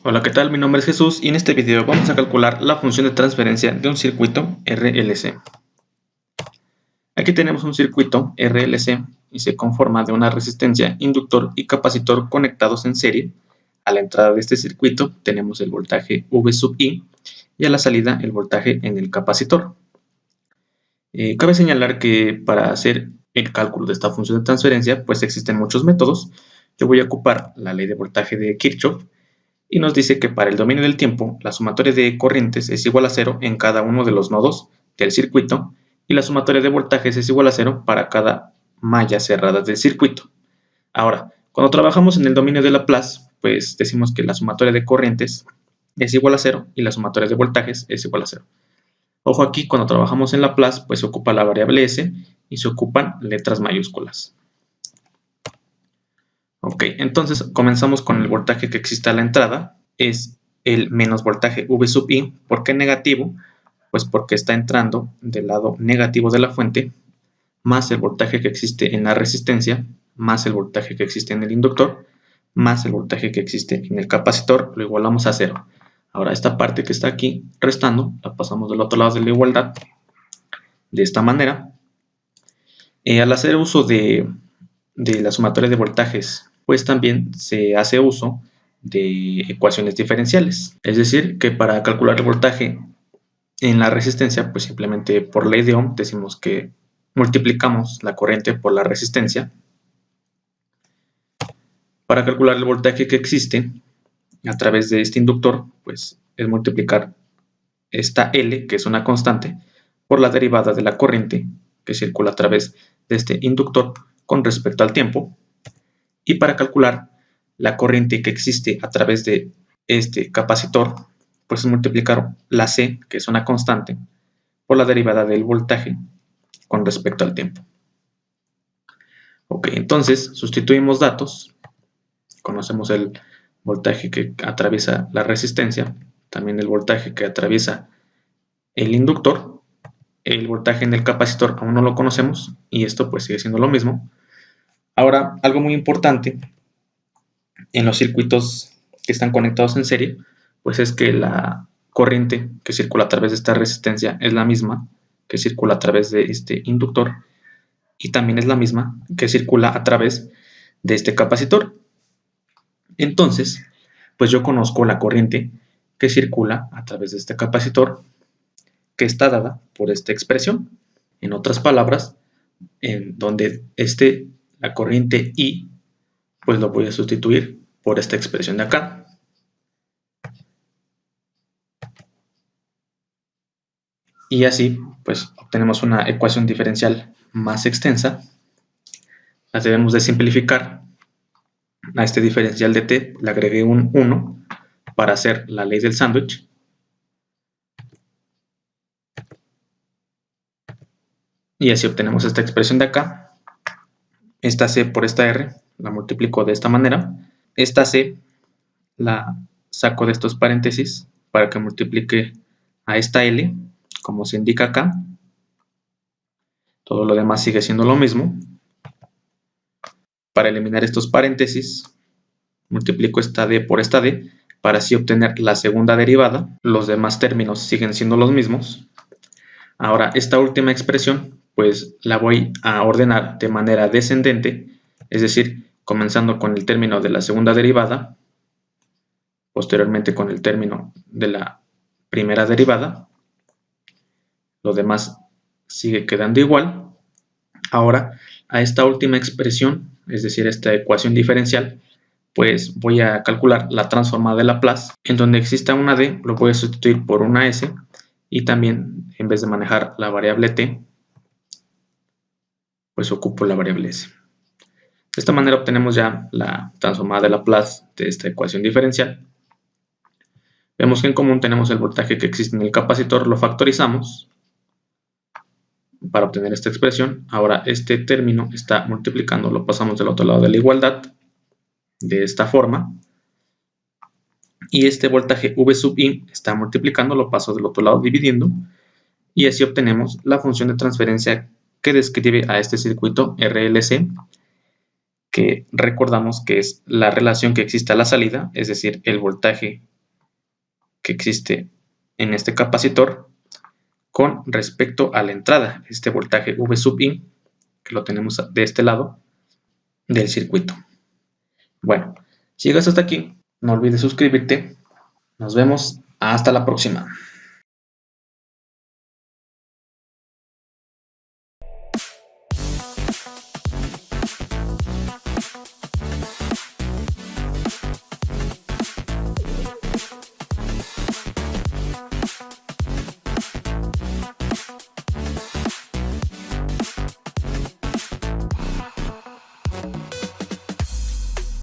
Hola, ¿qué tal? Mi nombre es Jesús y en este video vamos a calcular la función de transferencia de un circuito RLC. Aquí tenemos un circuito RLC y se conforma de una resistencia, inductor y capacitor conectados en serie. A la entrada de este circuito tenemos el voltaje V sub I y a la salida el voltaje en el capacitor. Cabe señalar que para hacer el cálculo de esta función de transferencia pues existen muchos métodos. Yo voy a ocupar la ley de voltaje de Kirchhoff y nos dice que para el dominio del tiempo la sumatoria de corrientes es igual a 0 en cada uno de los nodos del circuito y la sumatoria de voltajes es igual a 0 para cada malla cerrada del circuito. Ahora, cuando trabajamos en el dominio de Laplace, pues decimos que la sumatoria de corrientes es igual a 0 y la sumatoria de voltajes es igual a 0. Ojo aquí, cuando trabajamos en Laplace, pues se ocupa la variable s y se ocupan letras mayúsculas. Ok, entonces comenzamos con el voltaje que existe a la entrada, es el menos voltaje V sub I. ¿Por qué negativo? Pues porque está entrando del lado negativo de la fuente, más el voltaje que existe en la resistencia, más el voltaje que existe en el inductor, más el voltaje que existe en el capacitor, lo igualamos a 0. Ahora esta parte que está aquí restando, la pasamos del otro lado de la igualdad, de esta manera. Al hacer uso de la sumatoria de voltajes, pues también se hace uso de ecuaciones diferenciales. Es decir, que para calcular el voltaje en la resistencia, pues simplemente por ley de Ohm decimos que multiplicamos la corriente por la resistencia. Para calcular el voltaje que existe a través de este inductor, pues es multiplicar esta L, que es una constante, por la derivada de la corriente que circula a través de este inductor con respecto al tiempo. Y para calcular la corriente que existe a través de este capacitor, pues es multiplicar la C, que es una constante, por la derivada del voltaje con respecto al tiempo. Ok, entonces sustituimos datos. Conocemos el voltaje que atraviesa la resistencia, también el voltaje que atraviesa el inductor. El voltaje en el capacitor aún no lo conocemos y esto pues sigue siendo lo mismo. Ahora, algo muy importante en los circuitos que están conectados en serie, pues es que la corriente que circula a través de esta resistencia es la misma que circula a través de este inductor y también es la misma que circula a través de este capacitor. Entonces, pues yo conozco la corriente que circula a través de este capacitor, que está dada por esta expresión. En otras palabras, en donde esté la corriente I, pues lo voy a sustituir por esta expresión de acá. Y así, pues obtenemos una ecuación diferencial más extensa. La debemos de simplificar. A este diferencial de t le agregué un 1 para hacer la ley del sándwich. Y así obtenemos esta expresión de acá. Esta c por esta r la multiplico de esta manera. Esta c la saco de estos paréntesis para que multiplique a esta l, como se indica acá. Todo lo demás sigue siendo lo mismo. Para eliminar estos paréntesis, multiplico esta d por esta d para así obtener la segunda derivada. Los demás términos siguen siendo los mismos. Ahora, esta última expresión, pues la voy a ordenar de manera descendente, es decir, comenzando con el término de la segunda derivada, posteriormente con el término de la primera derivada. Lo demás sigue quedando igual. Ahora, a esta última expresión, es decir, esta ecuación diferencial, pues voy a calcular la transformada de Laplace. En donde exista una d, lo voy a sustituir por una s, y también, en vez de manejar la variable t, pues ocupo la variable s. De esta manera obtenemos ya la transformada de Laplace de esta ecuación diferencial. Vemos que en común tenemos el voltaje que existe en el capacitor, lo factorizamos para obtener esta expresión. Ahora este término está multiplicando, lo pasamos del otro lado de la igualdad, de esta forma. Y este voltaje V sub I está multiplicando, lo paso del otro lado dividiendo. Y así obtenemos la función de transferencia que describe a este circuito RLC, que recordamos que es la relación que existe a la salida, es decir, el voltaje que existe en este capacitor con respecto a la entrada, este voltaje V sub I, que lo tenemos de este lado del circuito. Bueno, si llegas hasta aquí, no olvides suscribirte. Nos vemos hasta la próxima.